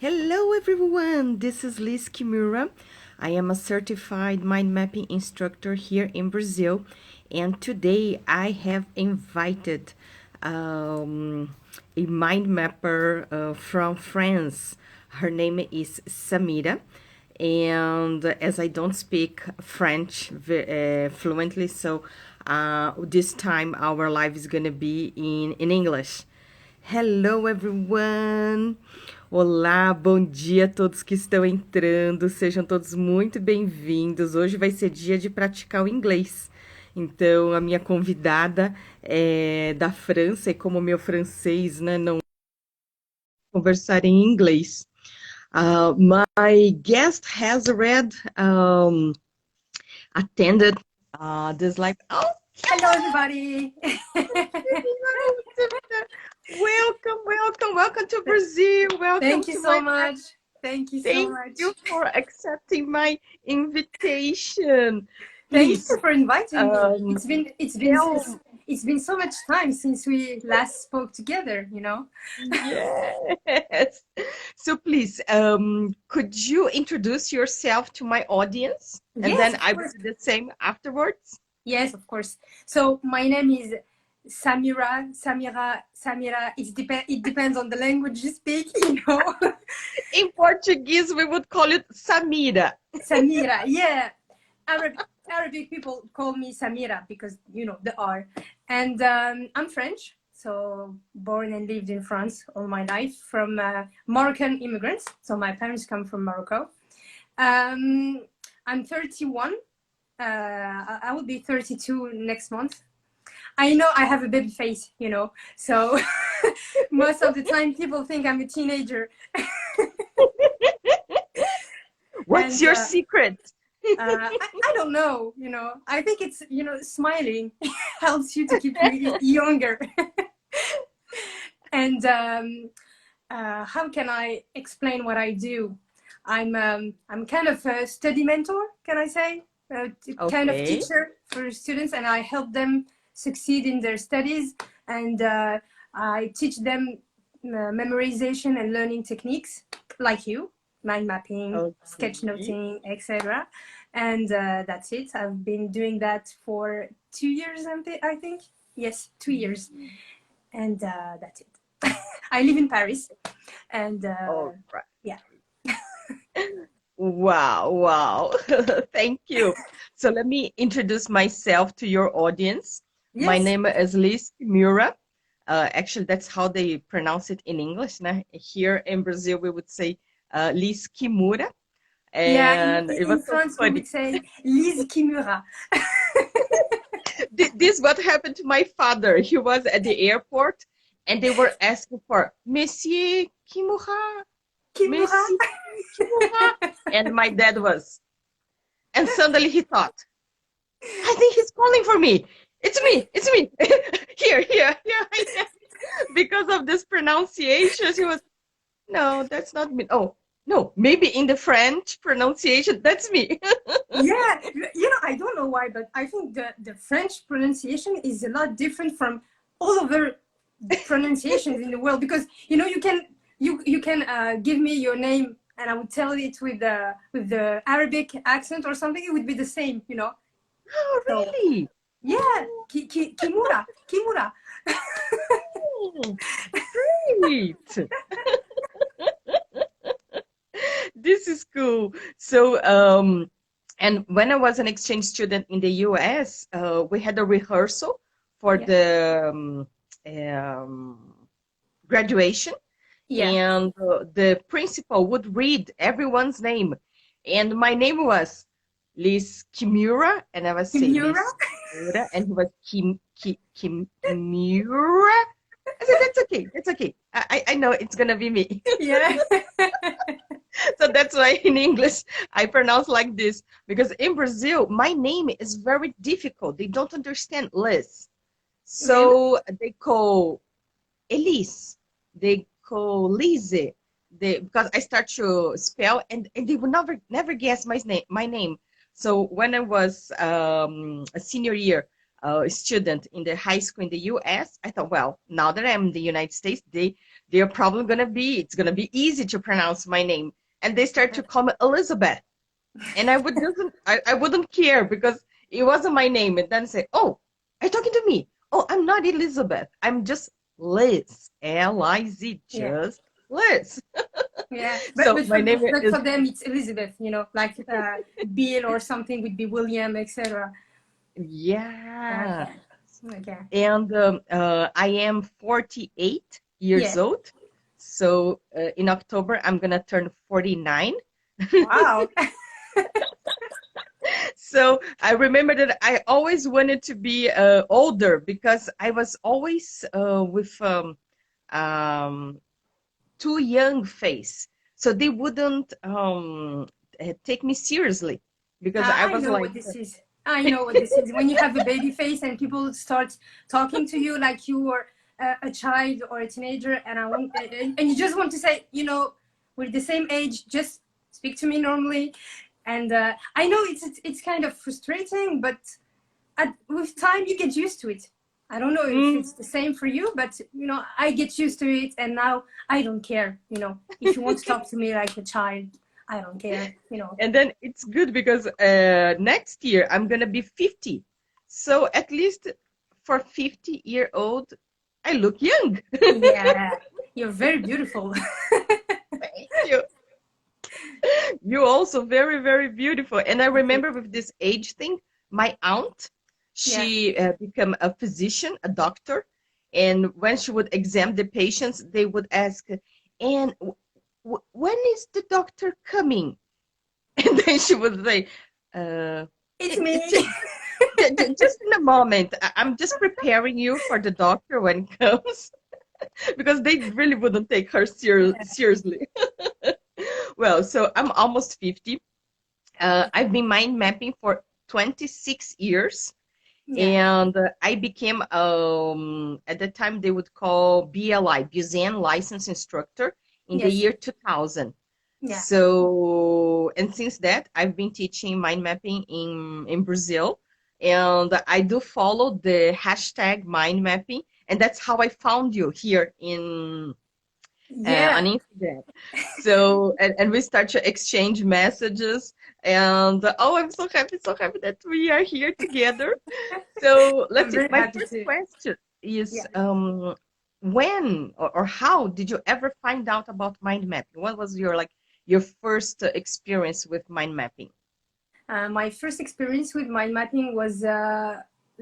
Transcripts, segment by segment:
Hello everyone, this is Liz Kimura. I am a certified mind mapping instructor here in Brazil, and today I have invited a mind mapper from France. Her name is Samira, and as I don't speak French fluently, so this time our live is gonna be in English. Hello, everyone! Olá, bom dia a todos que estão entrando. Sejam todos muito bem-vindos. Hoje vai ser dia de praticar o inglês. Então, a minha convidada é da França e como meu francês, né, não conversar em inglês. My guest has already attended this live. Oh, hello everybody. Welcome to Brazil. Welcome Thank you to so my much. Thank you so much. Thank you for accepting my invitation. Thank Please, you for inviting me. um, It's been so much time since we last spoke together, yes. So please, could you introduce yourself to my audience? And Yes, then of I will course. do the same afterwards. Yes, of course. So my name is Samira. It depends on the language you speak, In Portuguese, we would call it Samira. Samira, yeah. Arabic people call me Samira because the R. And I'm French, so born and lived in France all my life from Moroccan immigrants. So my parents come from Morocco. I'm 31. I will be 32 next month. I know I have a baby face, so most of the time people think I'm a teenager. What's your secret? I don't know, I think it's, smiling helps you to keep you younger. And how can I explain what I do? I'm kind of a study mentor, can I say? Kind of teacher for students, and I help them succeed in their studies, and I teach them memorization and learning techniques like you, mind mapping, sketchnoting, etc. And that's it. I've been doing that for 2 years, I think. Yes, 2 years. And that's it. I live in Paris. And yeah. Wow. Thank you. So let me introduce myself to your audience. Yes. My name is Liz Kimura. Actually, that's how they pronounce it in English. Né? Here in Brazil, we would say Liz Kimura. And in France, we would say Liz Kimura. This what happened to my father. He was at the airport, and they were asking for Monsieur Kimura. Kimura. And my dad was. And suddenly he thought, I think he's calling for me. It's me. Here. Because of this pronunciation, he was, no, that's not me. Oh, no, maybe in the French pronunciation, that's me. Yeah, I don't know why, but I think the French pronunciation is a lot different from all other pronunciations in the world, because, you can give me your name and I would tell it with the Arabic accent or something. It would be the same, Oh, really? So, yeah, Kimura. Great. This is cool. So, and when I was an exchange student in the US, we had a rehearsal for the graduation. Yeah. And the principal would read everyone's name. And my name was Liz Kimura, and I was saying Liz Kimura, and he was Kimura. I said, that's okay. I know it's going to be me. Yeah. So that's why in English I pronounce like this. Because in Brazil, my name is very difficult. They don't understand Liz. So they call Elise. They call Lise. Because I start to spell, and they will never guess my name. So when I was a senior year, student in the high school in the US, I thought, well, now that I'm in the United States, they're probably it's gonna be easy to pronounce my name. And they start to call me Elizabeth. And I wouldn't care because it wasn't my name. And then say, oh, are you talking to me? Oh, I'm not Elizabeth. I'm just Liz. Liz, Yeah. just Liz. Yeah, So my name but is, for them it's Elizabeth, you know, like Bill or something would be William, etc. yeah. Okay. Okay. And I am 48 Yeah. years old. So in October, I'm gonna turn 49. Wow. So I remember that I always wanted to be older because I was always with um, too young face. So they wouldn't take me seriously because I I was know like, what this is. I know what this is. When you have a baby face and people start talking to you like you were a child or a teenager, and and you just want to say, you know, we're the same age. Just speak to me normally. And I know it's kind of frustrating, but with time you get used to it. I don't know if mm. it's the same for you, but you know, I get used to it, and now I don't care. You know, if you want to talk to me like a child, I don't care. You know. And then it's good because next year I'm gonna be 50. So at least for 50-year-old, I look young. Yeah, you're very beautiful. Thank you. You also very, very beautiful. And I remember with this age thing, my aunt, Yeah. she became a physician, a doctor. And when she would examine the patients, they would ask, and when is the doctor coming? And then she would say, uh, It's it's me. just in a moment. I'm just preparing you for the doctor when it comes because they really wouldn't take her seriously. Well, so I'm almost 50. I've been mind mapping for 26 years. Yeah. And I became, at the time they would call BLI, Busan License Instructor, in the Yes. year 2000. Yeah. So, and since that, I've been teaching mind mapping in Brazil. And I do follow the hashtag mind mapping. And that's how I found you here Yeah. on Instagram. So, and we start to exchange messages. And oh, I'm so happy that we are here together. So let's I'm see. very My happy first to. question Yeah. is when or how did you ever find out about mind mapping? What was your first experience with mind mapping? My first experience with mind mapping was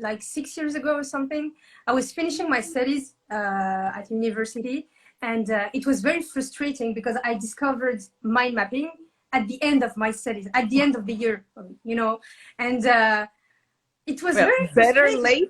like 6 years ago or something. I was finishing my studies at university, and it was very frustrating because I discovered mind mapping at the end of my studies, at the end of the year, you know, and it was Well, very frustrating.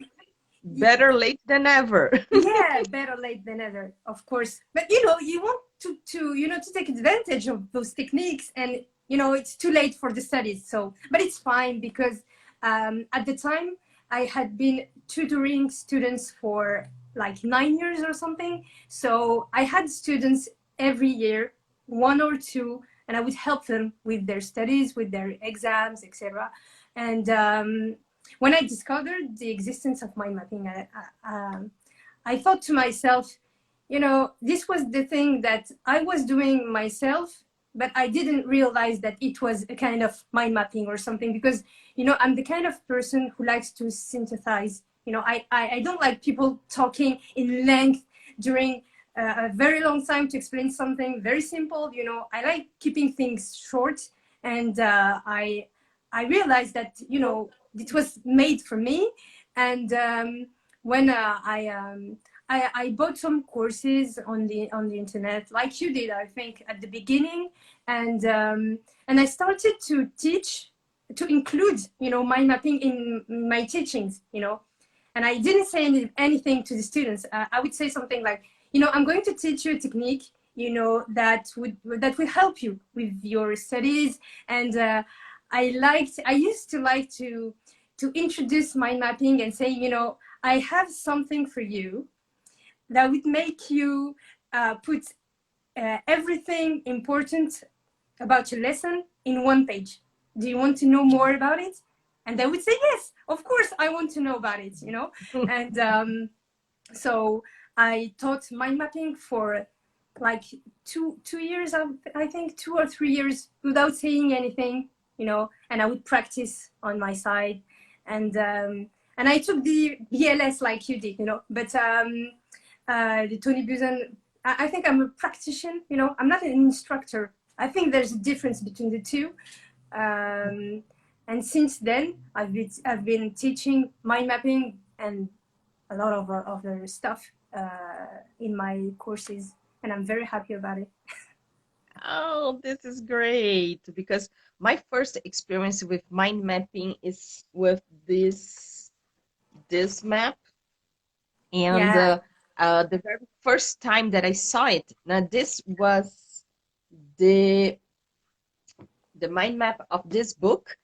better late than never. Yeah, better late than never, of course. But you know, you want to you know, to take advantage of those techniques, and you know, it's too late for the studies. So, but it's fine because at the time I had been tutoring students for like 9 years or something. So I had students every year, one or two, and I would help them with their studies, with their exams, etc. And when I discovered the existence of mind mapping, I thought to myself, you know, this was the thing that I was doing myself, but I didn't realize that it was a kind of mind mapping or something because, you know, I'm the kind of person who likes to synthesize. You know, I don't like people talking in length during a very long time to explain something very simple. You know, I like keeping things short, and I realized that, you know, it was made for me. And when I bought some courses on the internet, like you did, I think, at the beginning, and I started to teach, to include, you know, mind mapping in my teachings, you know. And I didn't say anything to the students. I would say something like, you know, I'm going to teach you a technique, you know, that will help you with your studies. And I used to like to introduce mind mapping and say, you know, I have something for you that would make you put everything important about your lesson in one page. Do you want to know more about it? And they would say, yes, of course, I want to know about it, you know? And so I taught mind mapping for like two years, I think 2 or 3 years without saying anything, you know, and I would practice on my side. And I took the BLS like you did, you know, but the Tony Buzan, I think I'm a practitioner, you know, I'm not an instructor. I think there's a difference between the two. And since then, I've been teaching mind mapping and a lot of other stuff in my courses, and I'm very happy about it. Oh, this is great because my first experience with mind mapping is with this map, and Yeah, the very first time that I saw it. Now this was the the mind map of this book.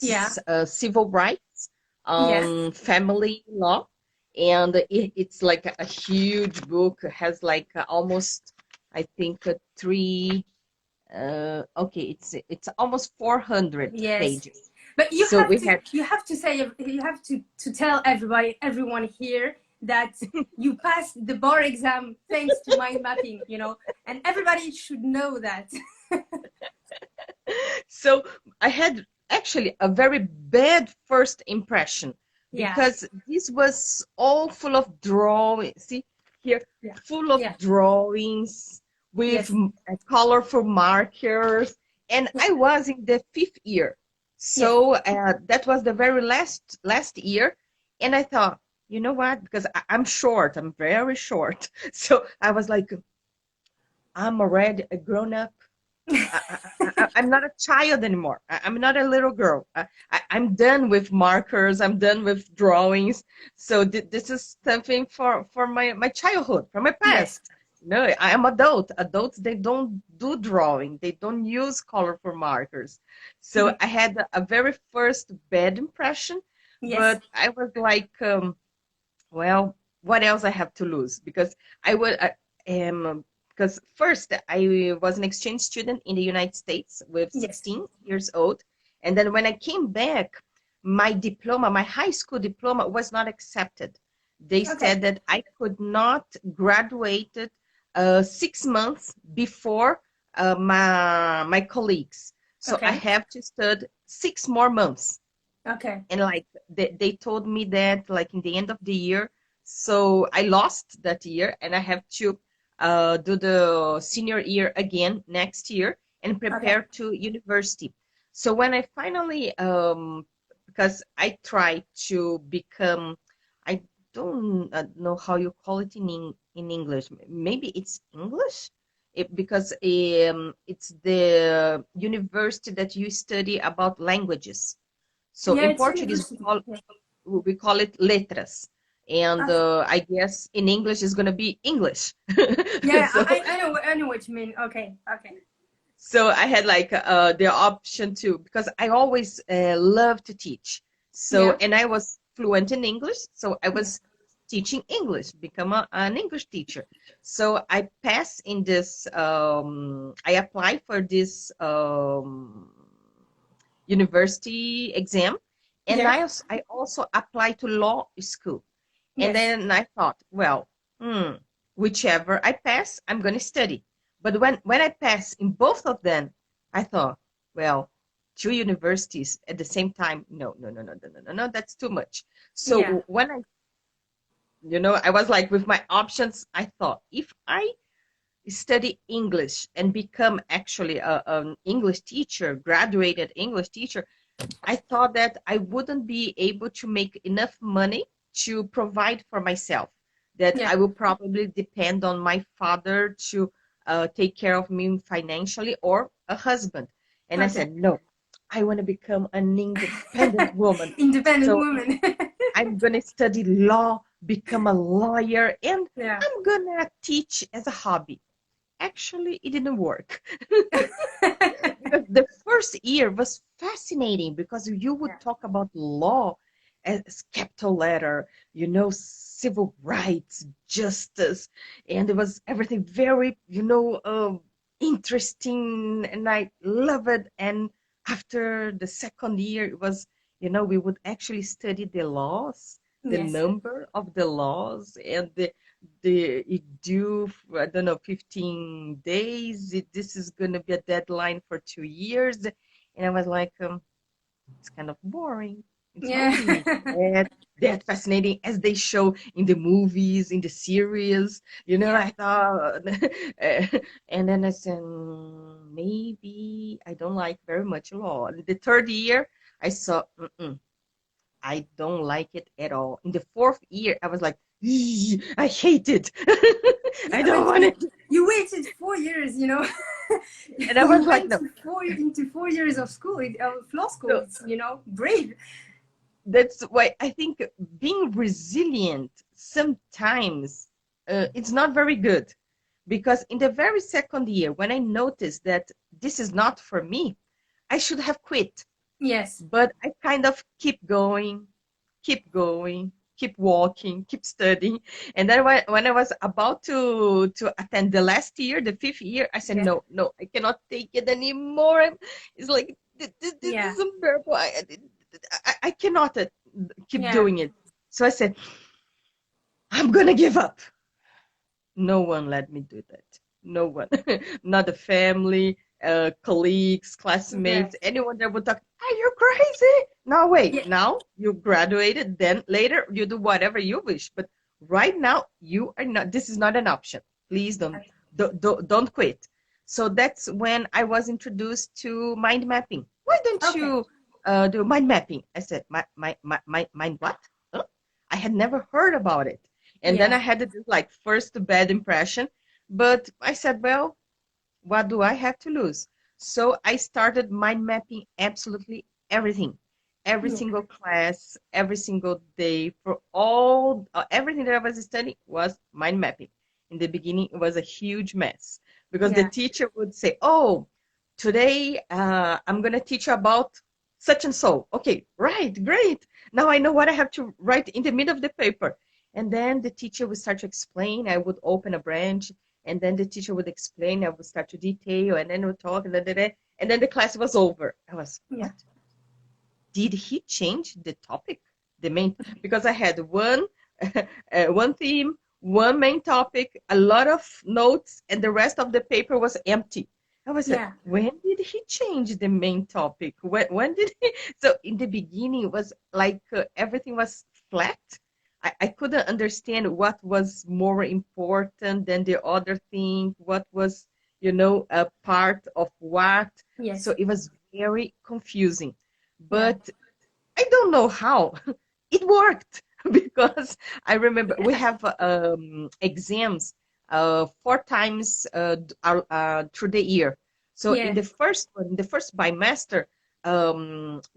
yeah, It's civil rights, yes, family law, and it's like a huge book. It has like almost, I think, three. Okay, it's almost 400 yes. pages. But you So have we to had you have to say you have to tell everyone here that you passed the bar exam thanks to mind mapping, you know, and everybody should know that. so I had actually a very bad first impression Yeah, because this was all full of drawings. See here, yeah, full of yeah, drawings with yes, colorful markers. And yeah, I was in the fifth year. yes, So that was the very last year. And I thought, you know what? Because I'm short, I'm very short. So I was like, I'm already a grown up. I'm not a child anymore. I'm not a little girl. I'm done with markers. I'm done with drawings. So this is something for my childhood, from my yes, past. No, I am adult. Adults, they don't do drawing. They don't use colorful markers. So I had a very first bad impression, yes, but I was like, well, what else I have to lose? Because I would am because first I was an exchange student in the United States with yes. 16 years old, and then when I came back, my diploma, my high school diploma, was not accepted. They Okay, said that I could not graduate 6 months before my colleagues, so I okay, have to study 6 more months. okay, And like they told me that like in the end of the year, so I lost that year and I have to do the senior year again next year and okay, prepare to university. So when I finally because I tried to become, I don't know how you call it in English, maybe it's English, because it's the university that you study about languages. So yeah, in it's Portuguese, university, yeah. we call it letras. And Okay. I guess in English is going to be English. Yeah, so I know what you mean. Okay, okay, so I had like the option to, because I always love to teach. So, yeah, and I was fluent in English. So I yeah, was teaching English, become an English teacher. So I passed in this, I applied for this university exam. And yeah, I also applied to law school. And yes, then I thought, well, whichever I pass, I'm going to study. But when I pass in both of them, I thought, well, two universities at the same time, no, no, no, no, no, no, no, no, that's too much. yeah, So when I was like with my options, I thought if I study English and become actually an English teacher, graduated English teacher, I thought that I wouldn't be able to make enough money to provide for myself, that yeah. I will probably depend on my father to take care of me financially or a husband. And I Okay. said, no, I want to become an independent woman. Independent So woman. I'm going to study law, become a lawyer, and Yeah. I'm going to teach as a hobby. Actually, it didn't work. Because the first year was fascinating because you would Yeah. talk about law as capital letter, civil rights, justice, and it was everything very, interesting, and I love it. And after the second year, it was you know, we would actually study the laws, the Yes. number of the laws, and it due, I don't know, 15 days. This is going to be a deadline for 2 years. And I was like, it's kind of boring. It's not Yeah. really that fascinating as they show in the movies, in the series. You know, Yeah. I thought, and then I said, maybe I don't like very much law. The third year, I saw, I don't like it at all. In the fourth year, I was like, I hate it. I Yeah, don't but want it. you waited 4 years, you know. And I You was like, went no. to into 4 years of school, of law school. So It's, you know, brave. that's why I think being resilient sometimes it's not very good, because in the very second year, when I noticed that this is not for me, I should have quit. Yes. But I kind of keep going, keep walking, keep studying. And then when I was about to attend the last year, the fifth year, I said, Yeah. no, no, I cannot take it anymore. It's like, this Yeah. is unbearable. I cannot keep Yeah. doing it. So I said, I'm going to give up. No one let me do that. No one, not the family, colleagues, Yeah. classmates, anyone that would talk, are you crazy? No, wait, Yeah. now you graduated, then later you do whatever you wish. But right now, you are not, this is not an option. Please don't quit. So that's when I was introduced to mind mapping. Why don't Okay. you do mind mapping? I said, mind what? Huh? I had never heard about it. And then I Yeah. had this like first bad impression, but I said, well, what do I have to lose? So I started mind mapping absolutely everything, every Yeah. single class, every single day for all, everything that I was studying was mind mapping. In the beginning, it was a huge mess because the Yeah. teacher would say, oh, today I'm going to teach you about such and so. Okay, right, great. Now I know what I have to write in the middle of the paper. And then the teacher would start to explain. I would open a branch, and then the teacher would explain. I would start to detail, and then we'd talk, and then the class was over. I was, Yeah. what? Did he change the topic? The main, because I had one one theme, one main topic, a lot of notes, and the rest of the paper was empty. I was like, Yeah. when did he change the main topic? When did he? So in the beginning, it was like everything was flat. I couldn't understand what was more important than the other thing, what was, a part of what. So Yes. it was very confusing. Yeah. But I don't know how. It worked because I remember we have exams 4 times through the year. So in Yeah. the first one, the first bimester,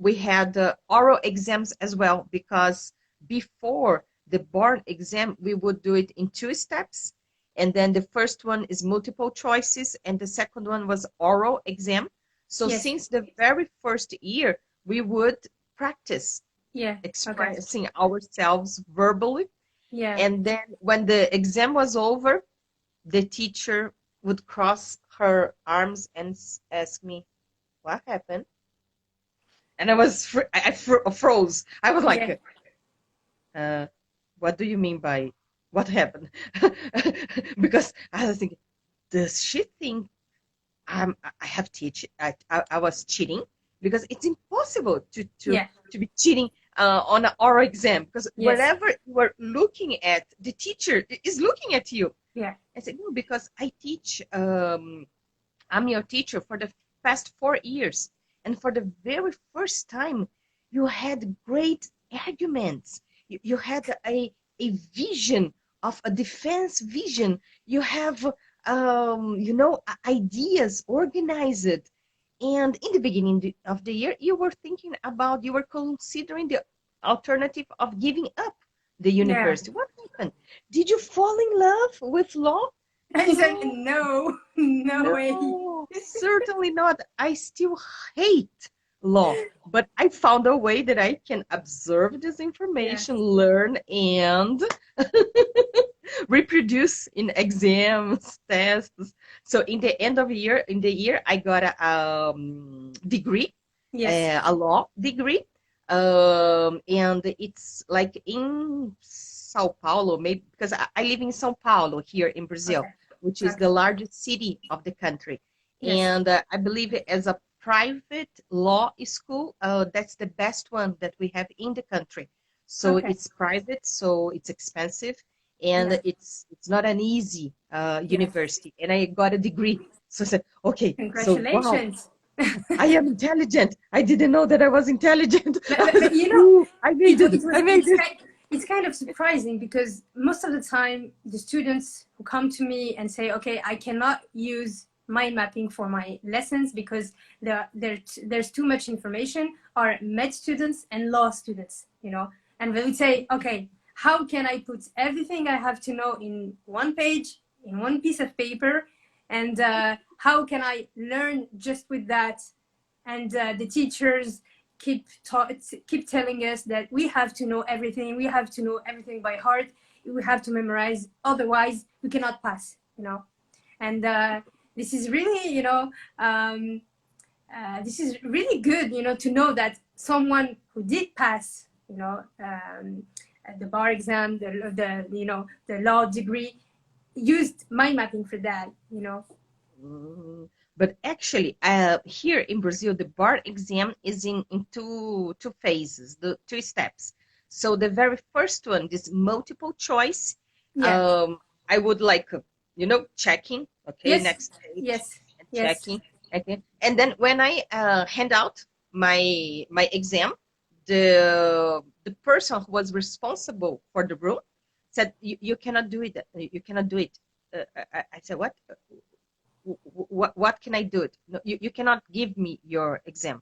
we had oral exams as well, because before the board exam, we would do it in 2 steps. And then the first one is multiple choices, and the second one was oral exam. So Yes. since the very first year, we would practice Yeah. Okay. expressing ourselves verbally. Yeah. And then when the exam was over, the teacher would cross her arms and ask me, what happened? And I froze. I was Yeah. like, uh, what do you mean by what happened? Because I was thinking, does she think I have I was cheating? Because it's impossible Yeah. to be cheating on an oral exam, because Yes. whenever you are looking at, the teacher is looking at you. Yeah. I said, no, because I teach, I'm your teacher for the past 4 years. And for the very first time, you had great arguments. You had a vision of a defense vision. You have, ideas organized. And in the beginning of the year, you were considering the alternative of giving up the Yeah. university. What happened? Did you fall in love with law? And he said, No, no, no way. no, certainly not. I still hate law, but I found a way that I can observe this Yeah. information, learn, and reproduce in exams, tests. So in the end of the year, I got a degree, Yes. a law degree. And it's like in Sao Paulo, maybe because I live in Sao Paulo here in Brazil, Okay. which is the Okay. largest city of the country. Yes. And I believe as a private law school, that's the best one that we have in the country. So Okay. it's private, so it's expensive, and Yeah. it's not an easy Yes. university. And I got a degree. So I said, okay, so wow, Congratulations. I am intelligent. I didn't know that I was intelligent. I was But like, you know, ooh, I made it. I made it. it's kind of surprising because most of the time the students who come to me and say, okay, I cannot use mind mapping for my lessons because there's too much information, are med students and law students, you know, and they would say, okay, how can I put everything I have to know in one page, in one piece of paper, and how can I learn just with that? And the teachers keep telling us that we have to know everything, we have to know everything by heart, we have to memorize, otherwise we cannot pass, you know. And this is really, you know, this is really good, you know, to know that someone who did pass, you know, the bar exam, the you know, the law degree, used mind mapping for that, you know. Mm. But actually, here in Brazil, the bar exam is in two phases, the two steps. So the very first one, this multiple choice, Yeah. um, I would like, checking, okay, Yes. next page, Yes. and Yes. checking, okay. And then when I hand out my exam, the person who was responsible for the room said, you cannot do it. You cannot do it. I said, what? What can I do? No, you cannot give me your exam.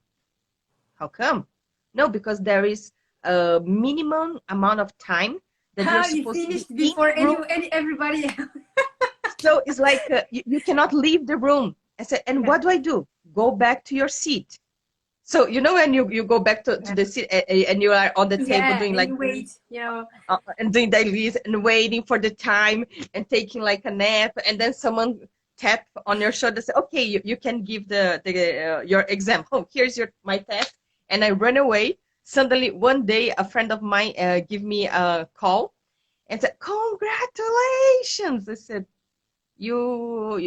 How come? No, because there is a minimum amount of time that you're How you supposed to be finished in before the room. any everybody else. So it's like you cannot leave the room. I said, and Yeah, what do? Go back to your seat. So when you go back to yeah, the seat and you are on the table yeah, doing and like you this, wait, you know. and doing dailies and waiting for the time and taking like a nap, and then someone tap on your shoulder, say, okay, you can give the your exam. Oh, here's my test. And I run away. Suddenly one day a friend of mine give me a call and said, congratulations. I said, you're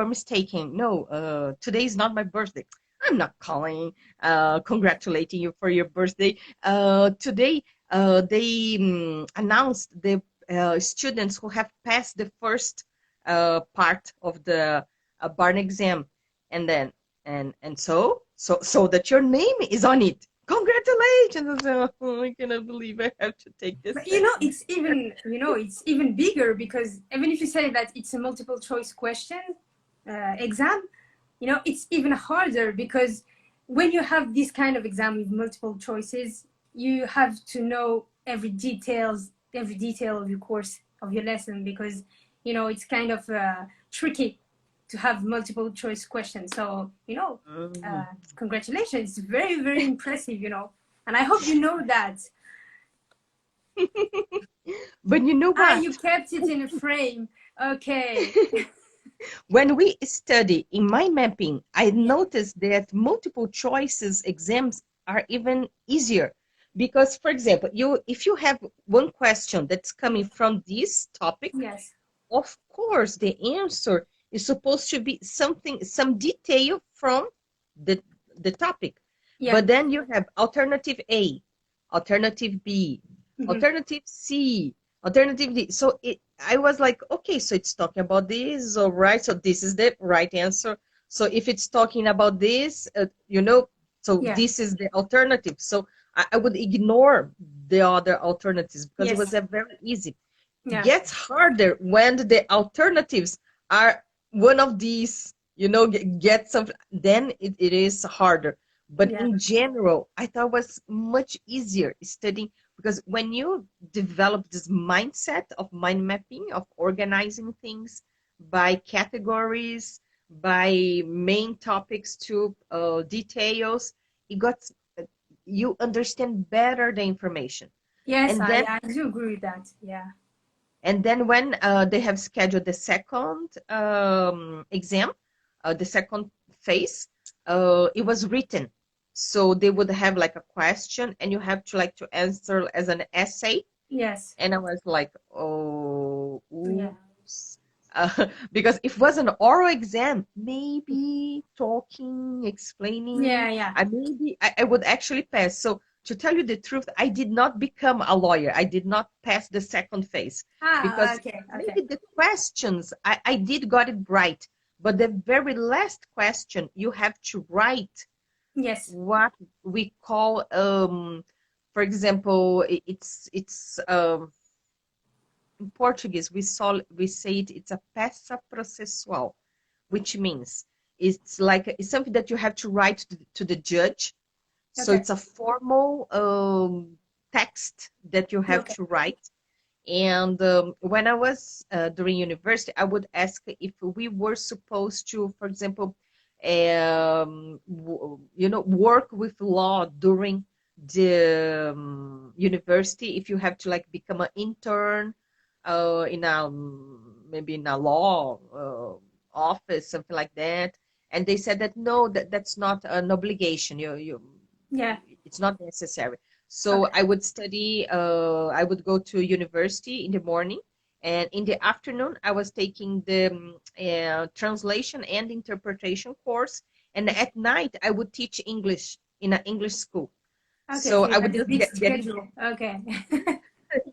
mistaken. No, today is not my birthday. I'm not calling, congratulating you for your birthday. Today, they announced the students who have passed the first part of the bar exam, and then so that your name is on it. Congratulations! I said, oh, I cannot believe I have to take this But you know, test. it's even, you know, it's even bigger because even if you say that it's a multiple choice question exam, you know, it's even harder because when you have this kind of exam with multiple choices, you have to know every detail of your course, of your lesson, because you know it's kind of tricky to have multiple choice questions. So you know, Mm. congratulations, it's very very impressive, you know, and I hope you know that. But you know Ah, what? you kept it in a frame. Okay. When we study in mind mapping, I Yeah. noticed that multiple choices exams are even easier because, for example, if you have one question that's coming from this topic, Yes. of course the answer is supposed to be some detail from the the topic. Yeah. But then you have alternative A, alternative B, Hmm. alternative C, alternative D. So I was like, okay, so it's talking about this, all right, so this is the right answer. So if it's talking about this, so Yeah. this is the alternative. So I would ignore the other alternatives because it was Yes. a very easy. Yeah. Gets harder when the alternatives are one of these, get some, then it is harder. But Yeah. in general, I thought it was much easier studying because when you develop this mindset of mind mapping, of organizing things by categories, by main topics to details, it got you understand better the information. Yes, And then I do agree with that. Yeah. when they have scheduled the second exam, the second phase, it was written. So they would have like a question and you have to like to answer as an essay. Yes. And I was like, oh, Yeah. oops. Because if it was an oral exam, maybe talking, explaining, Yeah, yeah. I would actually pass. So to tell you the truth, I did not become a lawyer. I did not pass the second phase Ah, because okay, okay. maybe the questions I did got it right, but the very last question you have to write Yes. what we call for example, it's in Portuguese we say it's a peça processual, which means it's something that you have to write to the judge. So Okay. it's a formal text that you have Okay. to write. And when I was during university, I would ask if we were supposed to, for example, work with law during the university. If you have to like become an intern in a maybe in a law office, something like that. And they said that no, that's not an obligation. Yeah. It's not necessary. So Okay. I would study, I would go to university in the morning, and in the afternoon, I was taking the translation and interpretation course. And at night, I would teach English in an English school. Okay, So so you I would had this just big get it. schedule. Okay.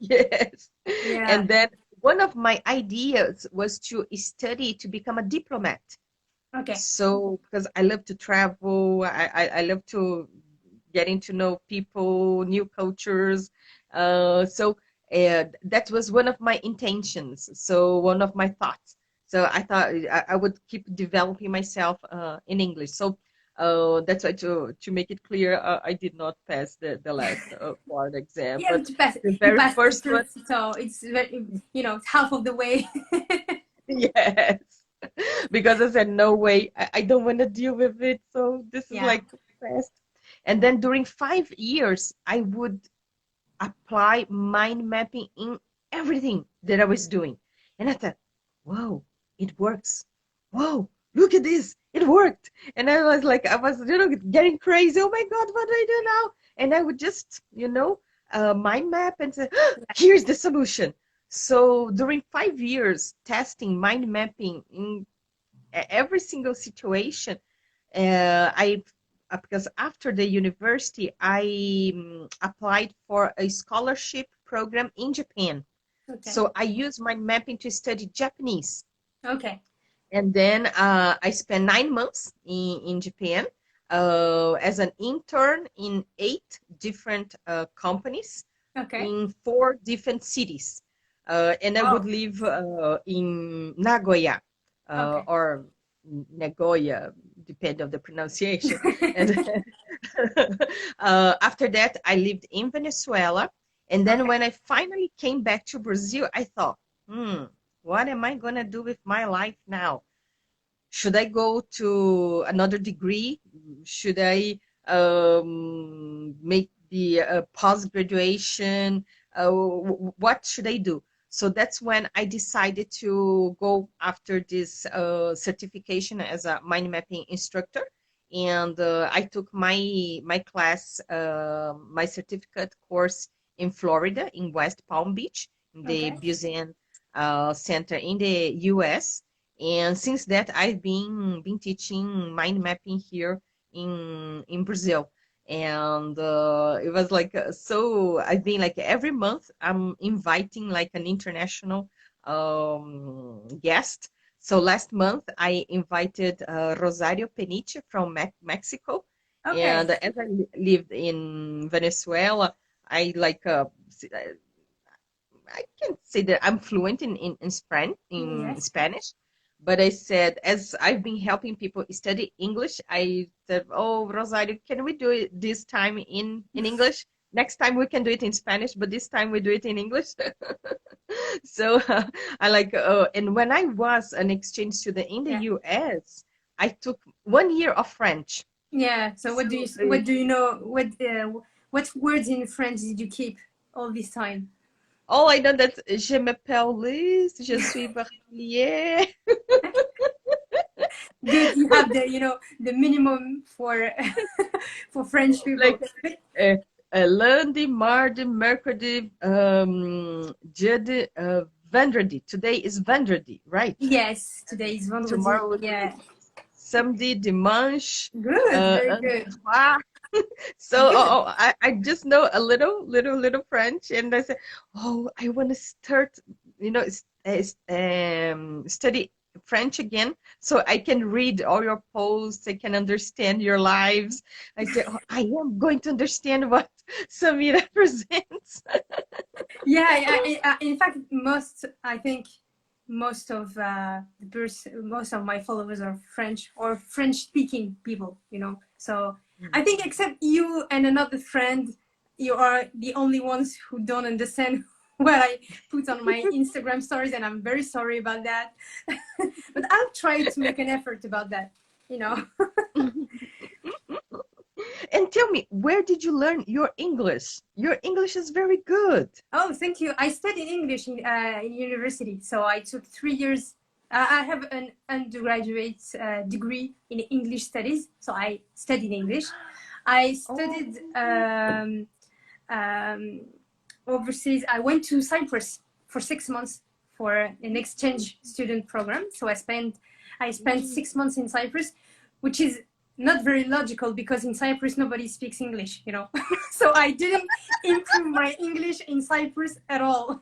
Yes. Yeah. And then one of my ideas was to study to become a diplomat. Okay. So, because I love to travel, I love to getting to know people, new cultures. So that was one of my intentions. So one of my thoughts. So I thought I would keep developing myself in English. So that's why to make it clear, I did not pass the last board exam, Yeah, but but the you very passed the first one, first, so it's very, it's half of the way. yes. Because I said, no way, I don't want to deal with it. So this is Yeah. like fast. And then during 5 years, I would apply mind mapping in everything that I was doing. And I thought, whoa, it works. Whoa, look at this. It worked. And I was like, I was, getting crazy. Oh my God, what do I do now? And I would just, mind map and say, here's the solution. So during 5 years testing mind mapping in every single situation, I because after the university, I applied for a scholarship program in Japan. Okay. So I used mind mapping to study Japanese. Okay. And then I spent 9 months in Japan as an intern in 8 different companies Okay. in 4 different cities. And I would Oh. live in Nagoya Okay. or Nagoya, depending on the pronunciation. And after that, I lived in Venezuela. And then Okay. when I finally came back to Brazil, I thought, what am I going to do with my life now? Should I go to another degree? Should I make the post graduation? What should I do? So that's when I decided to go after this certification as a mind mapping instructor. And I took my class, my certificate course in Florida, in West Palm Beach, in the Okay. Busan Center in the US. And since that, I've been teaching mind mapping here in Brazil. And it was like so. I've been like every month I'm inviting like an international guest. So last month I invited Rosario Peniche from Mexico, Okay. and as I lived in Venezuela, I like I can say that I'm fluent in Yes. Spanish, but I said as I've been helping people study English, I said, "Oh, Rosario, can we do it this time in English? Next time we can do it in Spanish, but this time we do it in English." So I like, and when I was an exchange student in the Yeah. US, I took 1 year of French. Yeah. So So what do you know? What words in French did you keep all this time? all I know that je m'appelle Liz, je suis bachelier. Good, you have the, the minimum for for French people. Like lundi, mardi, mercredi, jeudi, vendredi. Today is vendredi, right? Yes, today is vendredi. Tomorrow will be Yeah. samedi, dimanche, Good, very un, good. trois. So Good. I just know a little French, and I said, oh, I want to start, study French again, so I can read all your posts. I can understand your lives. I said, oh, I am going to understand what Samira presents. Yeah, yeah. In fact, I think most of most of my followers are French or French-speaking people. So I think except you and another friend, you are the only ones who don't understand what I put on my Instagram stories, and I'm very sorry about that. But I'll try to make an effort about that. You know. And tell me, where did you learn your English? Your English is very good. Oh, thank you. I studied English in university. So I took 3 years. I have an undergraduate degree in English studies. So I studied English. I studied um, overseas. I went to Cyprus for 6 months for an exchange student program. So I spent 6 months in Cyprus, which is not very logical because in Cyprus nobody speaks English, So I didn't improve my English in Cyprus at all.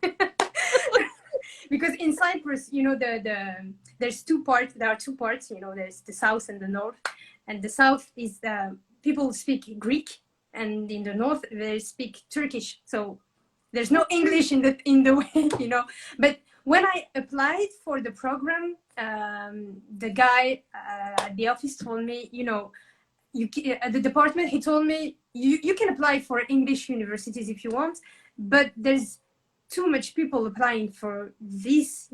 Because in Cyprus, there's two parts. There are two parts. There's the south and the north. And the south is people speak Greek, and in the north they speak Turkish. So there's no English in the way, But when I applied for the program, the guy at the office told me, at the department, he told me you can apply for English universities if you want, but there's too much people applying for these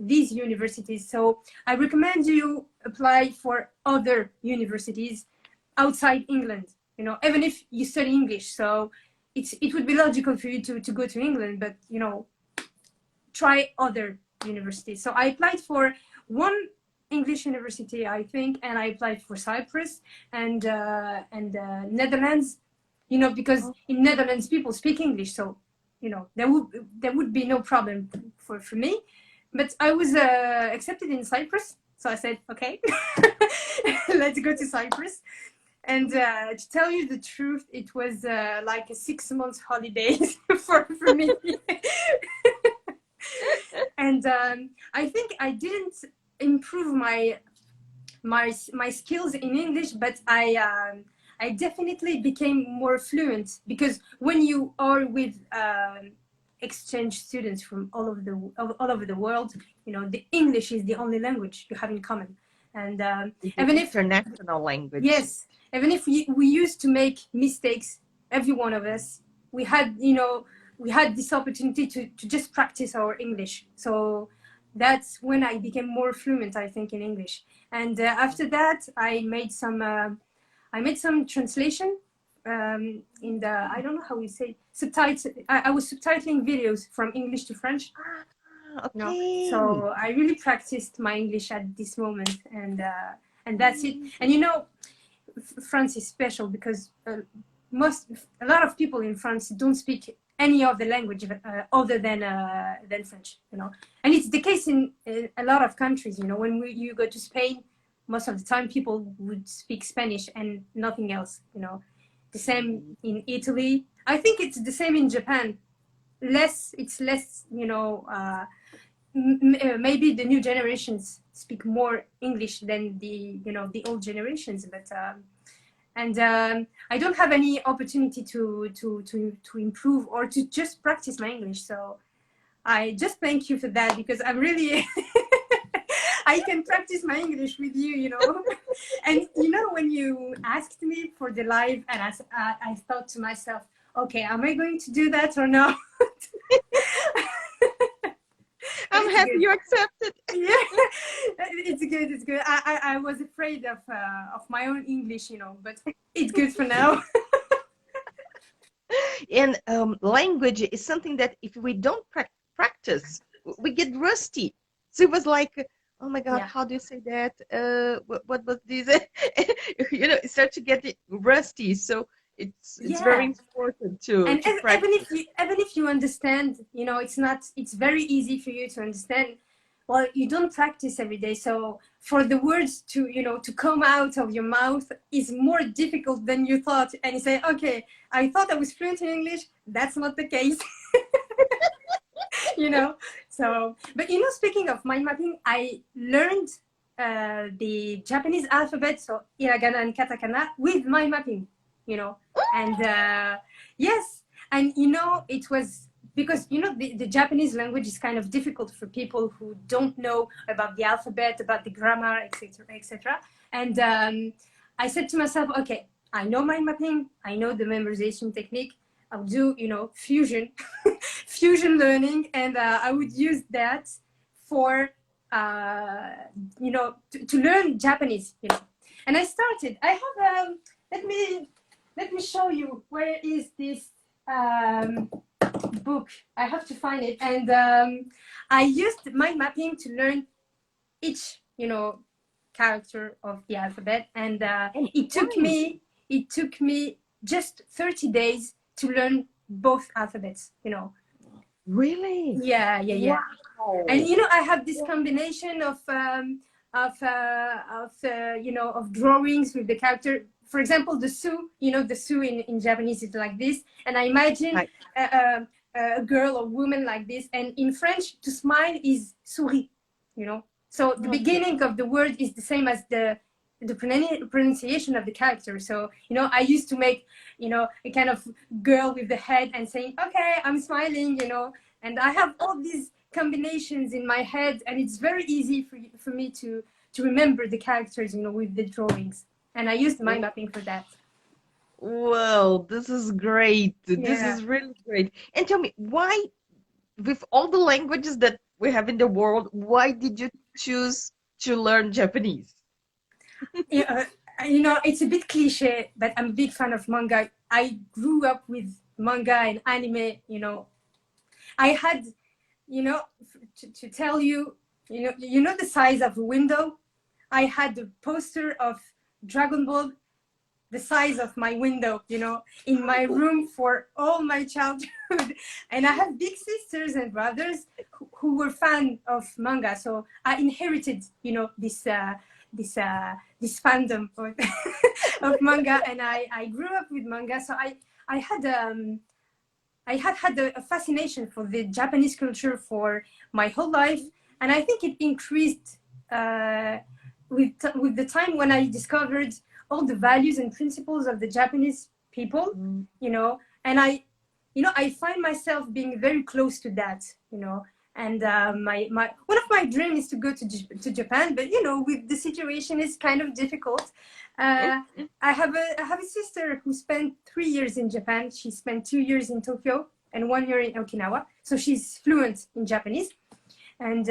universities. So I recommend you apply for other universities outside England, even if you study English. So it would be logical for you to go to England, but try other universities. So I applied for one English university, I think, and I applied for Cyprus and Netherlands, because in Netherlands people speak English, so there would be no problem for me. But I was accepted in Cyprus, so I said, okay, let's go to Cyprus. And to tell you the truth, it was like a 6 months holiday for me. And I think I didn't improve my skills in English, but I definitely became more fluent, because when you are with exchange students from all over the world, the English is the only language you have in common. And even if international language. Yes, even if we used to make mistakes, every one of us, we had this opportunity to just practice our English. So that's when I became more fluent, I think, in English. And after that, I made some translation in the, I don't know how we say, subtitle. I was subtitling videos from English to French. Okay. So I really practiced my English at this moment, and that's it. And France is special because a lot of people in France don't speak any other language other than French, And it's the case in a lot of countries, when you go to Spain, most of the time people would speak Spanish and nothing else, The same in Italy. I think it's the same in Japan. It's less, maybe the new generations speak more English than the old generations, but I don't have any opportunity to improve or to just practice my English. So I just thank you for that, because I'm really I can practice my English with you, And when you asked me for the live, and I thought to myself, okay, am I going to do that or not? I'm happy you accepted. Yeah, it's good. It's good. I was afraid of my own English, but it's good for now. And language is something that if we don't practice, we get rusty. So it was like, oh my God, Yeah. how do you say that? What was this? It starts to get rusty. So it's very Yeah. important And to even practice. if you understand, it's very easy for you to understand. Well, you don't practice every day, so for the words to to come out of your mouth is more difficult than you thought. And you say, okay, I thought I was fluent in English. That's not the case. you know so, but speaking of mind mapping, I learned the Japanese alphabet, so hiragana and katakana, with mind mapping. And yes, and it was because the Japanese language is kind of difficult for people who don't know about the alphabet, about the grammar, etc., etc. And I said to myself, okay, I know mind mapping, I know the memorization technique, I'll do fusion fusion learning, and I would use that for to learn Japanese. And I started. I have let me show you, where is this book. I have to find it. And I used mind mapping to learn each character of the alphabet, and And it took me just 30 days to learn both alphabets. really, Yeah, yeah, yeah. And wow. I have this combination of drawings with the character. For example, the su, the su in Japanese is like this, and I imagine Right. a girl or woman like this. And in French, to smile is souris. So the Okay. beginning of the word is the same as the pronunciation of the character. So I used to make a kind of girl with the head and saying, okay, I'm smiling. And I have all these combinations in my head, and it's very easy for me to remember the characters with the drawings. And I used mind mapping for that. Well, this is great. This Yeah. is really great. And tell me, why, with all the languages that we have in the world, why did you choose to learn Japanese? Yeah, it's a bit cliche, but I'm a big fan of manga. I grew up with manga and anime. I had, to tell you, the size of a window. I had a poster of Dragon Ball the size of my window, in my room for all my childhood. And I have big sisters and brothers who were fan of manga, so I inherited, this fandom of manga, and I grew up with manga. So I had had a fascination for the Japanese culture for my whole life, and I think it increased with the time when I discovered all the values and principles of the Japanese people, Mm. and I find myself being very close to that. And my one of my dreams is to go to Japan, but with the situation is kind of difficult. Mm, Uh, mm. I have a sister who spent 3 years in Japan. She spent 2 years in Tokyo and 1 year in Okinawa, so she's fluent in Japanese. And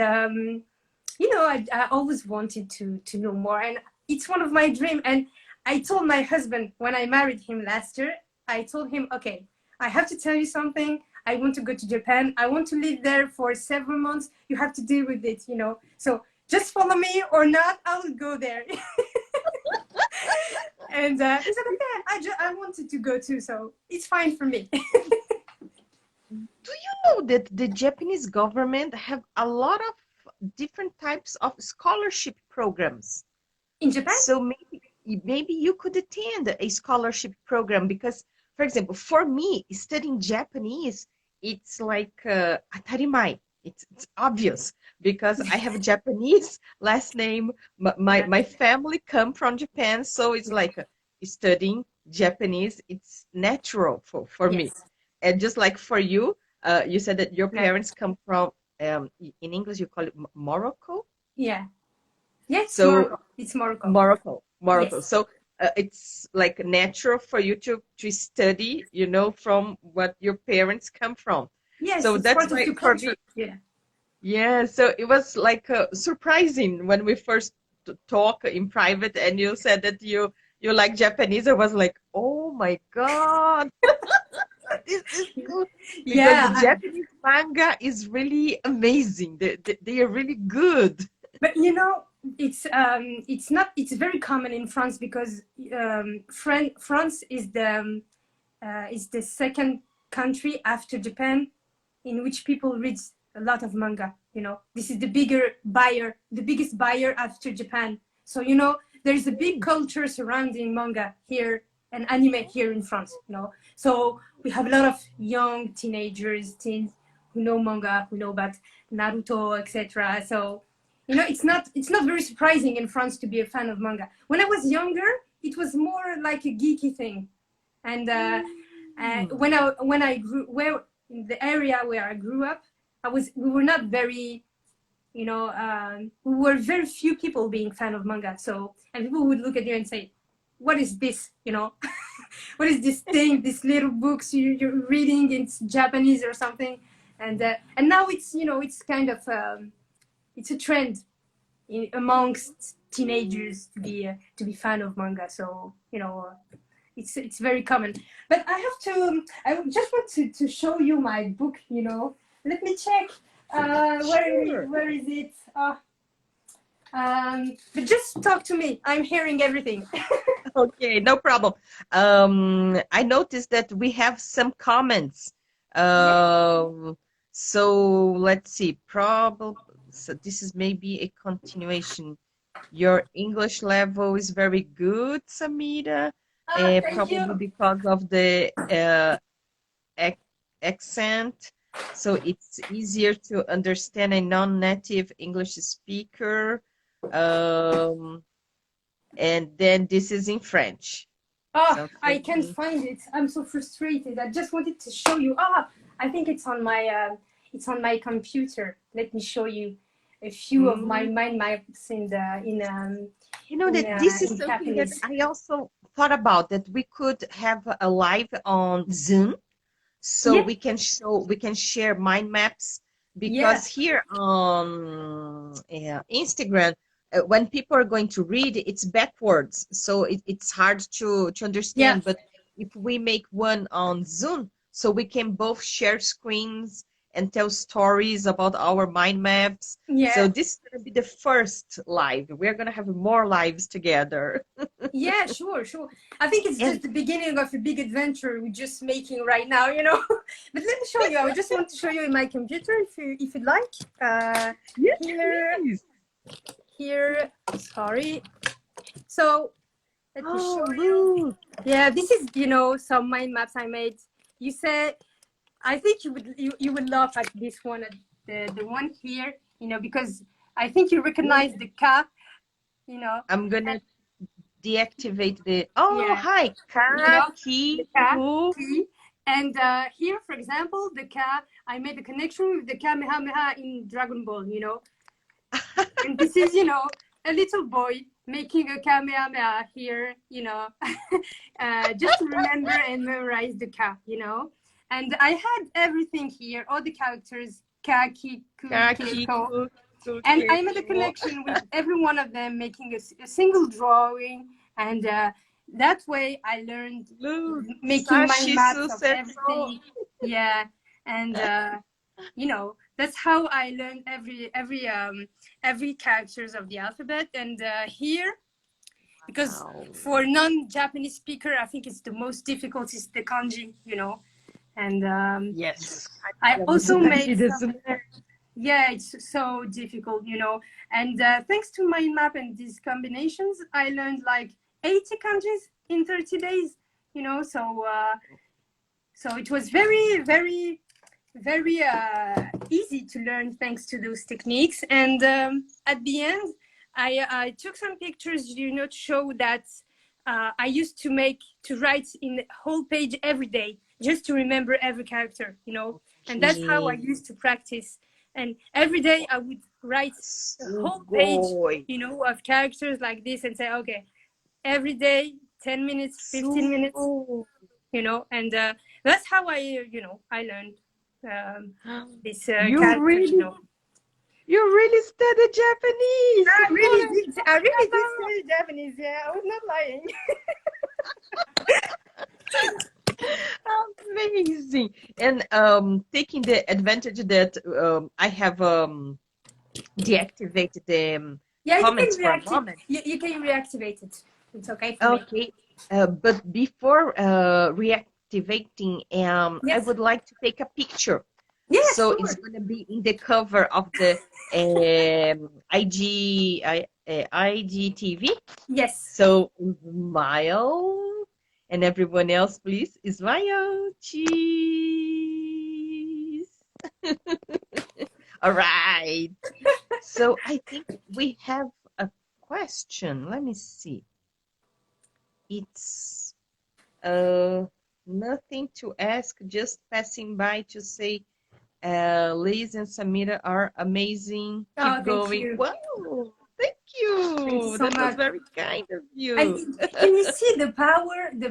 I always wanted to know more, and it's one of my dreams. And I told my husband when I married him last year, I told him, okay, I have to tell you something. I want to go to Japan. I want to live there for several months. You have to deal with it. So just follow me or not, I will go there. And he said, okay, I wanted to go too, so it's fine for me. Do you know that the Japanese government have a lot of different types of scholarship programs? In Japan? So maybe you could attend a scholarship program because, for example, for me, studying Japanese, it's like atarimai. It's obvious because I have a Japanese last name. My Yeah. my family come from Japan, so it's Yeah. like studying Japanese. It's natural for me. Yes. And just like for you, you said that your Yeah. parents come from in English you call it Morocco. Yeah. Yes, So Morocco. It's Morocco. Morocco. Yes. So it's like natural for you to study, from what your parents come from. Yes, So it's that's part of why the for culture. me, Yeah. yeah. So it was like surprising when we first talk in private, and you said that you like Japanese. I was like, oh my God, this is good because the Yeah. Japanese manga is really amazing. They are really good. But it's very common in France because France is the second country after Japan in which people read a lot of manga. This is the biggest buyer after Japan. So there's a big culture surrounding manga here and anime here in France. So we have a lot of young teenagers, teens who know manga, who know about Naruto, etc. So it's not very surprising in France to be a fan of manga. When I was younger, it was more like a geeky thing, and when I grew in the area where I grew up, we were not very, we were very few people being fan of manga. So, and people would look at you and say, "What is this?" What is this thing? These little books you're reading in Japanese or something, and now it's kind of it's a trend amongst teenagers to be fan of manga. So it's very common. But I just want to show you my book. Let me check. Sure. Where is it? But just talk to me. I'm hearing everything. Okay, no problem. I noticed that we have some comments. So let's see. So this is maybe a continuation. Your English level is very good, Samira. Thank Probably you. because of the accent. So it's easier to understand a non-native English speaker. And then this is in French. Oh, I can't find it. I'm so frustrated. I just wanted to show you. I think it's on my computer. Let me show you a few of my mind maps this is something that I also thought about, that we could have a live on Zoom, so we can share mind maps, because here on Instagram, when people are going to read, it's backwards, so it's hard to understand. But if we make one on Zoom, so we can both share screens and tell stories about our mind maps. So this is going to be the first live. We're going to have more lives together. Yeah, sure. I think it's just the beginning of a big adventure we're just making right now, But let me show you. I just want to show you in my computer, if you'd like. Here. Sorry. So let me show you. Yeah, this is some mind maps I made. You said, I think you would laugh at this one, the one here, because I think you recognize the K, I'm gonna deactivate the. Hi, K. And here, for example, the K, I made a connection with the Kamehameha in Dragon Ball, And this is, a little boy making a Kamehameha here, just to remember and memorize the K, And I had everything here, all the characters, Kaki, Keiko. And I made a connection with every one of them, making a single drawing. And that way I learned making mind maps of everything. Yeah. And, that's how I learned every characters of the alphabet. And here, because for non-Japanese speaker, I think it's the most difficult is the kanji, And yes, I also made it's so difficult, And thanks to mind map and these combinations, I learned like 80 kanjis in 30 days, So it was very, very, very easy to learn thanks to those techniques. And at the end, I took some pictures, to show that I used to write in the whole page every day, just to remember every character, And that's how I used to practice. And every day I would write a whole page, of characters like this, and say, okay, every day, 10 minutes, 15 minutes, And that's how I learned this character, You really studied Japanese. I really did study Japanese. Yeah, I was not lying. Amazing. And taking the advantage that I have deactivate the Yeah, comments for a moment? you can reactivate it. It's okay for me. Okay, but before reactivating, I Yes. would like to take a picture. Yeah, So it's sure. going to be in the cover of the IGTV. Yes. So smile, and everyone else, please smile. Cheese. All right. So I think we have a question. Let me see. It's nothing to ask, just passing by to say Liz and Samira are amazing. Oh, Keep thank going. you. Wow, thank Thank you you. so That was much. very kind of And you. can you see the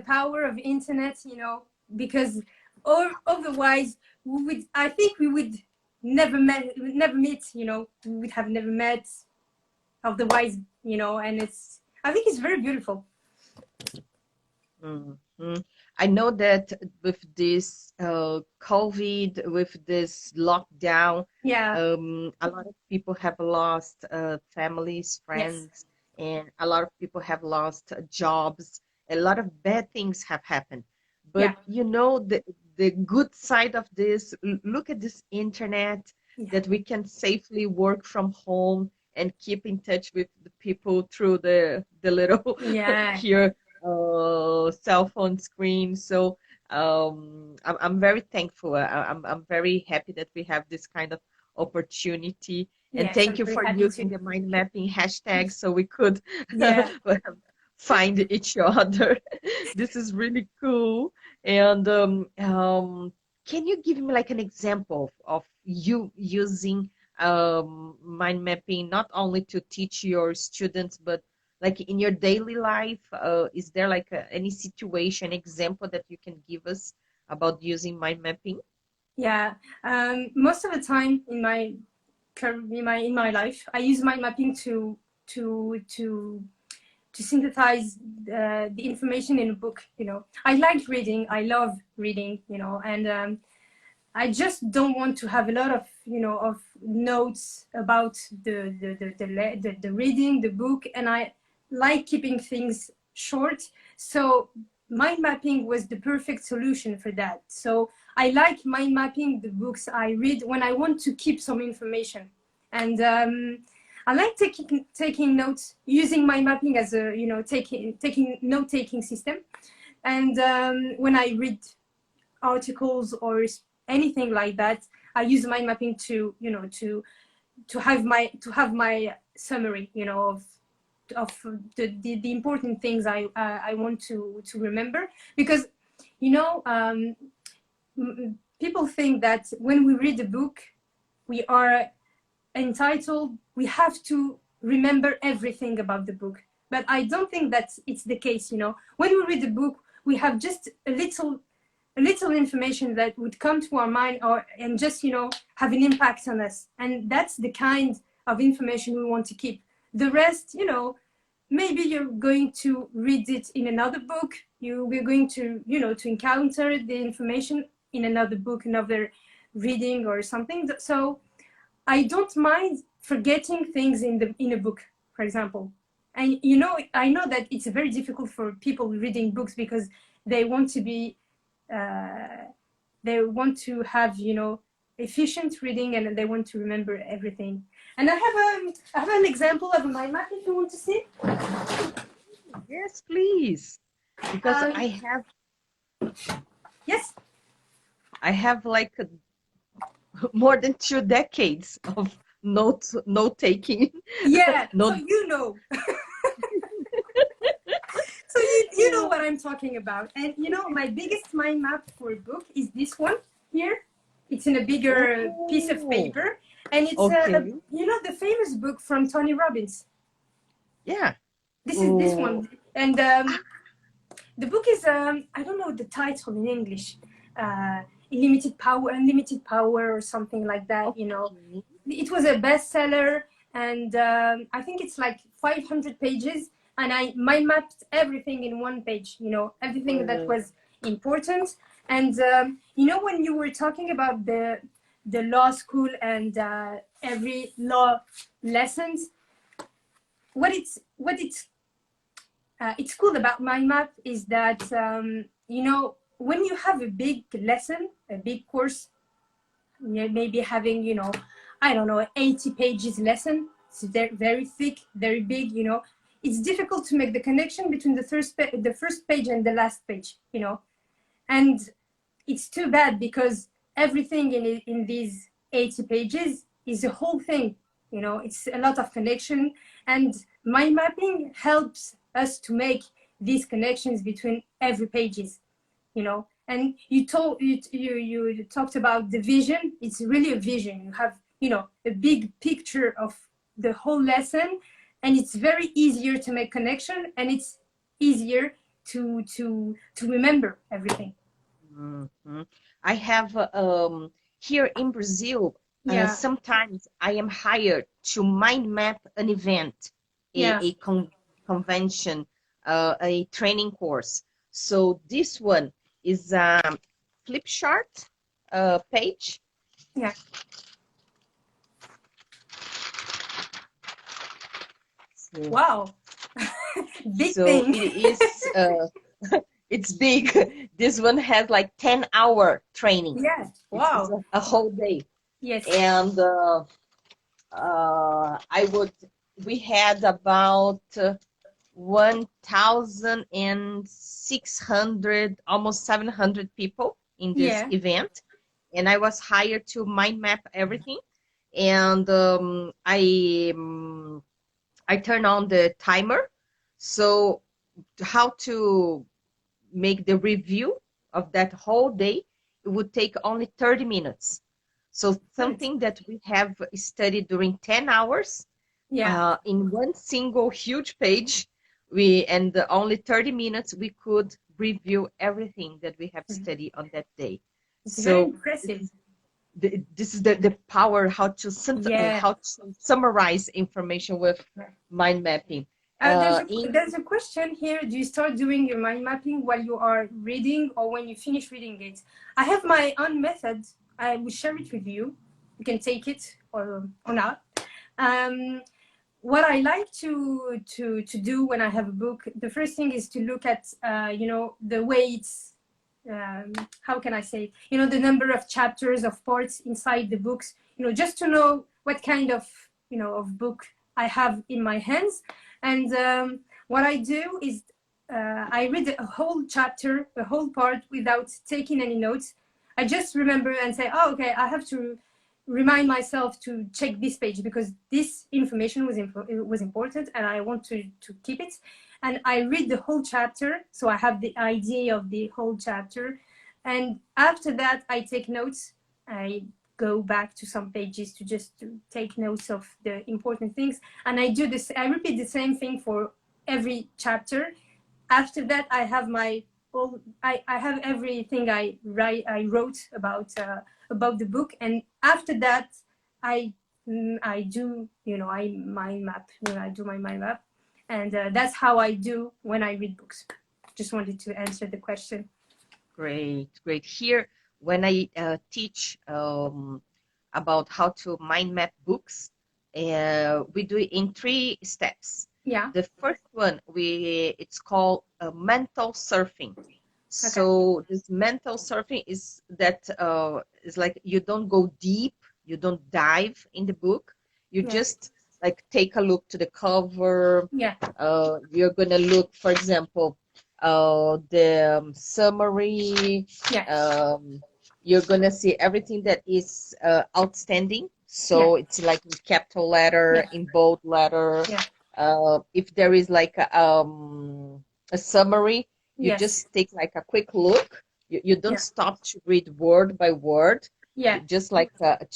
power of internet, you know, because or otherwise we would, I think we would never meet, you know, we would have never met otherwise, you know, and I think it's very beautiful. Mhm. I know that with this COVID, with this lockdown, Yeah. a lot of people have lost families, Yes. friends, and a lot of people have lost jobs. A lot of bad things have happened. Yeah. But you know, the good side of this, look at this internet Yeah. that we can safely work from home and keep in touch with the people through the little Yeah. here cell phone screen. So I'm very thankful. I'm very happy that we have this kind of opportunity. And Yes, thank I'm you very for happy using too. the mind mapping hashtag so we could Yeah. find each other. This is really cool. And can you give me like an example of you using mind mapping not only to teach your students, but like in your daily life, is there like any situation example that you can give us about using mind mapping? Yeah. Most of the time in my in my life, I use mind mapping to to to synthesize the information in a book. You know, I like reading. I love reading. You know, and I just don't want to have a lot of, you know, of notes about the reading the book, and I like keeping things short. So mind mapping was the perfect solution for that. So I like mind mapping the books I read when I want to keep some information, and I like taking notes, using mind mapping as a, you know, taking note taking system. And when I read articles or anything like that, I use mind mapping to, you know, to have my summary, you know, of the important things I want to remember. Because, you know, people think that when we read a book, we are entitled, we have to remember everything about the book. But I don't think that it's the case. You know, when we read a book, we have just a little information that would come to our mind, or and just, you know, have an impact on us, and that's the kind of information we want to keep. The rest, you know, maybe you're going to read it in another book, we're going to, you know, to encounter the information in another book, another reading or something. So I don't mind forgetting things in a book, for example. And, you know, I know that it's very difficult for people reading books because they want to be they want to have, you know, efficient reading, and they want to remember everything. And I have an example of a mind map if you want to see. Yes, please. Because Um, yes. I have like more than 2 decades of note taking. Yeah. So Note. you know. So you know what I'm talking about. And, you know, my biggest mind map for a book is this one here. It's in a bigger piece of Oh, paper, and it's okay. you know, the famous book from Tony Robbins. Yeah. This is this Oh, one, and the book is I don't know the title in English. Unlimited power, or something like that. You know, okay. it was a bestseller, and I think it's like 500 pages, and I mind mapped everything in one page. You know, everything that Oh, was important. And you know, when you were talking about the law school and every law lessons. It's cool about mind map is that you know, when you have a big lesson, a big course, maybe having, you know, I don't know, 80 pages lesson, it's very, very thick, very big, you know, it's difficult to make the connection between the first page and the last page, you know. And it's too bad because everything in these 80 pages is a whole thing, you know. It's a lot of connection, and mind mapping helps us to make these connections between every pages, you know. And you talked about the vision. It's really a vision. You have, you know, a big picture of the whole lesson, and it's very easier to make connection, and it's easier to remember everything. Mm-hmm. I have here in Brazil, sometimes I am hired to mind map an event, a convention, a training course. So this one is a flip chart page. Yeah. So, wow. Big so thing. It is it's big. This one has like 10-hour training. Yeah. Wow. It's a whole day. Yes. And we had about 1,600, almost 700 people in this event, and I was hired to mind map everything. And I turn on the timer. So how to make the review of that whole day, it would take only 30 minutes. So something that we have studied during 10 hours, in one single huge page, and only 30 minutes, we could review everything that we have studied on that day. It's very impressive. This is the power, how to summarize information with mind mapping. There's a question here. Do you start doing your mind mapping while you are reading or when you finish reading it? I have my own method. I will share it with you. You can take it or not. What I like to do when I have a book, the first thing is to look at, you know, the way it's, how can I say it? You know, the number of chapters, of parts inside the books, you know, just to know what kind of, you know, of book I have in my hands. And what I do is I read a whole chapter, a whole part without taking any notes. I just remember and say, oh, okay, I have to remind myself to check this page because this information was important and I want to keep it. And I read the whole chapter, so I have the idea of the whole chapter. And after that, I take notes. I go back to some pages to take notes of the important things. And I do this, I repeat the same thing for every chapter. After that, I have I have everything I wrote about the book. And after that, I do, you know, I mind map, when I do my mind map. And that's how I do when I read books. Just wanted to answer the question. Great. Here, when I teach about how to mind map books, we do it in 3 steps. Yeah. The first one, it's called mental surfing. Okay. So this mental surfing is that is like you don't go deep, you don't dive in the book, you just like take a look to the cover. Yeah. You're gonna look, for example, the summary. Yeah. You're gonna see everything that is outstanding. So it's like in capital letter, in bold letter. Yeah. If there is like a summary, you just take like a quick look. You don't stop to read word by word. Yeah. Just like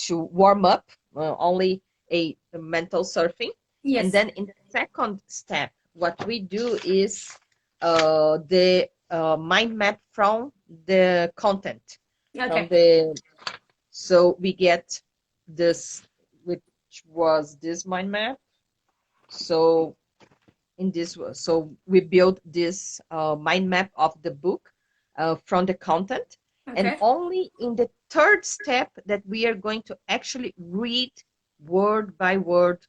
to warm up, only a mental surfing. Yes. And then in the second step, what we do is the mind map from the content. Okay. So we get this, which was this mind map. So so we built this mind map of the book from the content, And Okay. only in the third step that we are going to actually read word by word,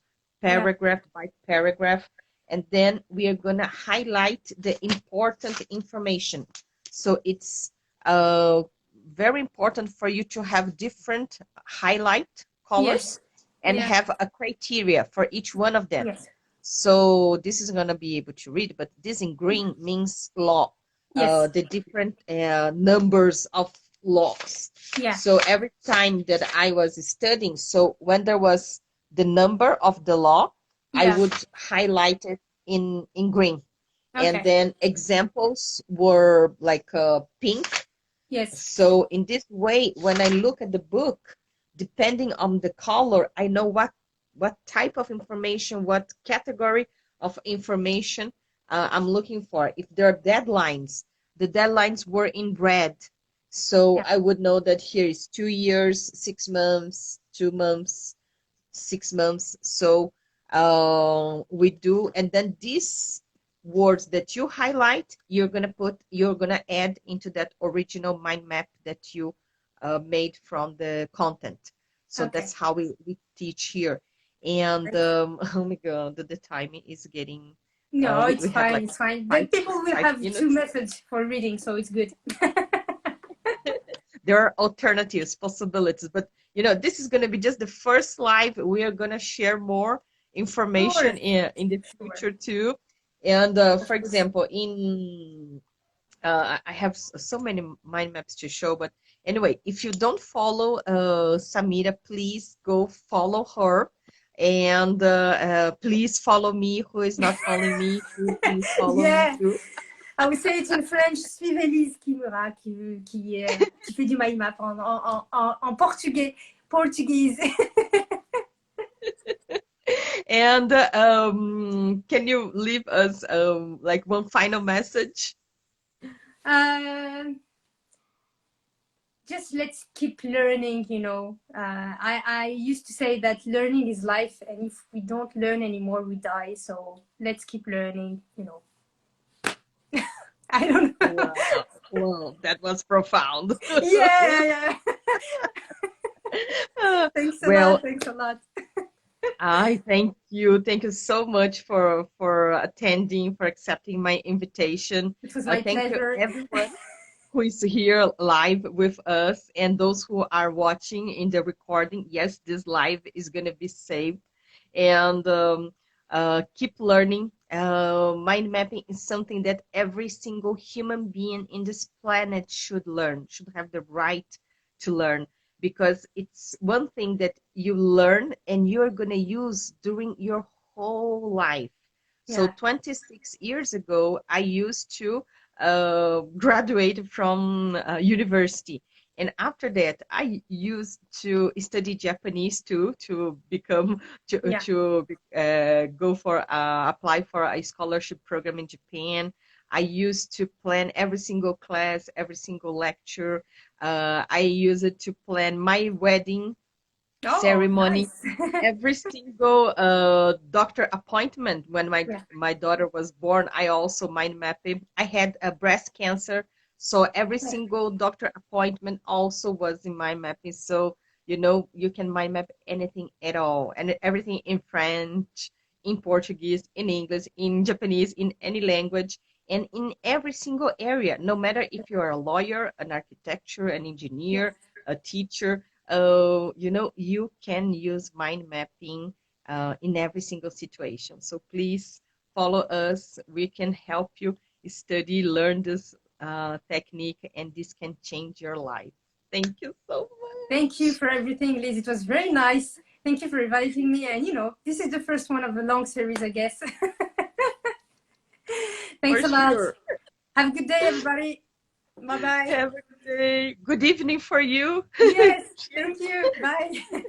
Yeah. paragraph by paragraph, and then we are going to highlight the important information. So it's very important for you to have different highlight colors Yes. and Yeah. have a criteria for each one of them. Yes. So this is going to be able to read, but this in green means law, Yes. the different numbers of laws. Yeah. So every time that I was studying, so when there was the number of the law, I Yeah. would highlight it in green. And Okay. then examples were like pink. Yes. So in this way, when I look at the book, depending on the color, I know what type of information, what category of information I'm looking for. If there are deadlines, the deadlines were in red. So Yeah. I would know that here is 2 years, 6 months, 2 months, 6 months. So we do, and then these words that you highlight, you're gonna add into that original mind map that you made from the content. So Okay. that's how we teach here. And Great. oh my God, the timing is getting. No, We it's have fine. like It's fine. Then five people will five have two minutes. methods for reading, so it's good. There are alternatives, possibilities, but this is going to be just the first live. We are going to share more Sure. information in the Sure. future too. And Of for course. example, in I have so many mind maps to show, but anyway, if you don't follow Samira, please go follow her. And please follow me. Who is not following me, please follow me Yeah. too. I would say it in French. Suivez Lise Kimura qui fait du mind map en portugais. Portuguese. And can you leave us like one final message? Um, just let's keep learning, I used to say that learning is life, and if we don't learn anymore, we die. So let's keep learning. I don't know. Wow, wow, that was profound. Yeah. Thanks a lot. Well, Thanks a lot. I thank you so much for attending, for accepting my invitation. It was my Thank you pleasure. everyone who is here live with us and those who are watching in the recording. Yes, this live is going to be saved. And keep learning. Mind mapping is something that every single human being in this planet should learn, should have the right to learn, because it's one thing that you learn and you're going to use during your whole life. So Yeah. 26 years ago, I used to graduate from university. And after that, I used to study Japanese too, to become Yeah. to go for apply for a scholarship program in Japan. I used to plan every single class, every single lecture. I used it to plan my wedding Oh, ceremony, nice. every single doctor appointment. When my Yeah. my daughter was born, I also mind mapped. I had a breast cancer, so every single doctor appointment also was in mind mapping. So you can mind map anything at all, and everything in French, in Portuguese, in English, in Japanese, in any language, and in every single area, no matter if you are a lawyer, an architecture, an Yes. engineer, a teacher. You can use mind mapping in every single situation. So please follow us. We can help you study, learn this technique, and this can change your life. Thank you so Thank you much. for everything, Liz. It was very nice. Thank you for inviting me. And this is the first one of a long series, I guess. For Thanks a lot. sure. Have a good day, everybody. Bye bye. Have a good day. Good evening for you. Yes, thank you. Bye.